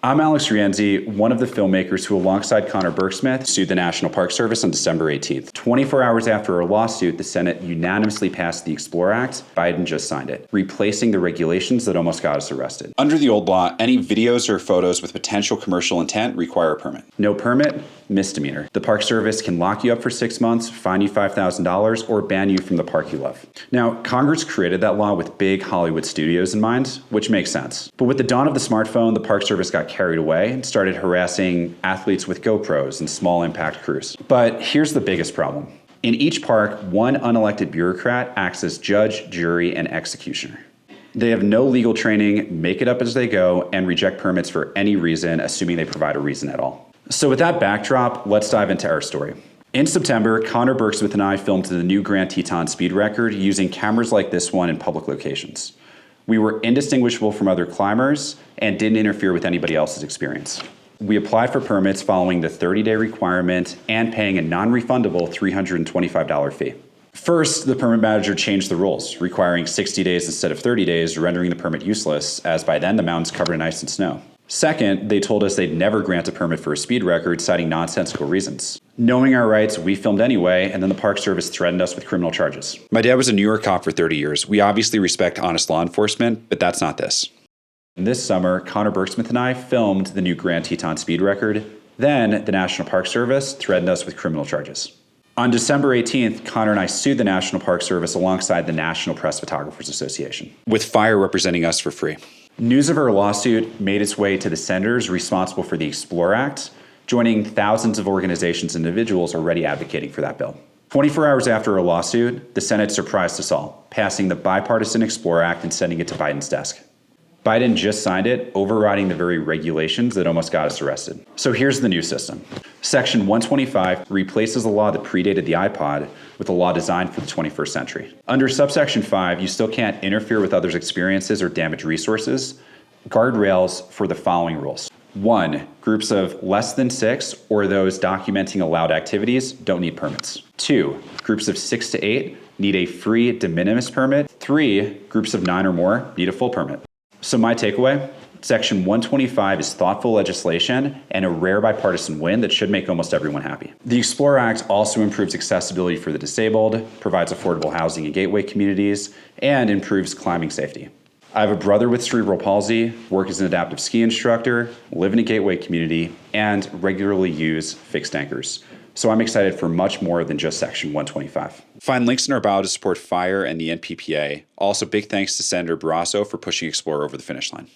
I'm Alex Rienzie, one of the filmmakers who, alongside Connor Burkesmith, sued the National Park Service on December 18th. 24 hours after our lawsuit, the Senate unanimously passed the Explore Act. Biden just signed it, replacing the regulations that almost got us arrested. Under the old law, any videos or photos with potential commercial intent require a permit. No permit? Misdemeanor. The Park Service can lock you up for 6 months, fine you $5,000, or ban you from the park you love. Now, Congress created that law with big Hollywood studios in mind, which makes sense. But with the dawn of the smartphone, the Park Service got carried away and started harassing athletes with GoPros and small impact crews. But here's the biggest problem. In each park, one unelected bureaucrat acts as judge, jury, and executioner. They have no legal training, make it up as they go, and reject permits for any reason, assuming they provide a reason at all. So with that backdrop, let's dive into our story. In September, Connor Burkesmith and I filmed the new Grand Teton speed record using cameras like this one in public locations. We were indistinguishable from other climbers and didn't interfere with anybody else's experience. We applied for permits following the 30-day requirement and paying a non-refundable $325 fee. First, the permit manager changed the rules, requiring 60 days instead of 30 days, rendering the permit useless, as by then the mountain's covered in ice and snow. Second, they told us they'd never grant a permit for a speed record, citing nonsensical reasons. Knowing our rights, we filmed anyway, and then the Park Service threatened us with criminal charges. My dad was a New York cop for 30 years. We obviously respect honest law enforcement, but that's not this. This summer, Connor Burkesmith and I filmed the new Grand Teton speed record. Then, the National Park Service threatened us with criminal charges. On December 18th, Connor and I sued the National Park Service alongside the National Press Photographers Association, with FIRE representing us for free. News of our lawsuit made its way to the senators responsible for the Explore Act, joining thousands of organizations and individuals already advocating for that bill. 24 hours after our lawsuit, the Senate surprised us all, passing the bipartisan Explore Act and sending it to Biden's desk. Biden just signed it, overriding the very regulations that almost got us arrested. So here's the new system. Section 125 replaces a law that predated the iPod with a law designed for the 21st century. Under subsection 5, you still can't interfere with others' experiences or damage resources. Guardrails for the following rules. 1, groups of less than 6 or those documenting allowed activities don't need permits. 2, groups of 6 to 8 need a free de minimis permit. 3, groups of 9 or more need a full permit. So my takeaway, Section 125 is thoughtful legislation and a rare bipartisan win that should make almost everyone happy. The Explore Act also improves accessibility for the disabled, provides affordable housing in gateway communities, and improves climbing safety. I have a brother with cerebral palsy, work as an adaptive ski instructor, live in a gateway community, and regularly use fixed anchors. So I'm excited for much more than just Section 125. Find links in our bio to support FIRE and the NPPA. Also, big thanks to Senator Barrasso for pushing Explore over the finish line.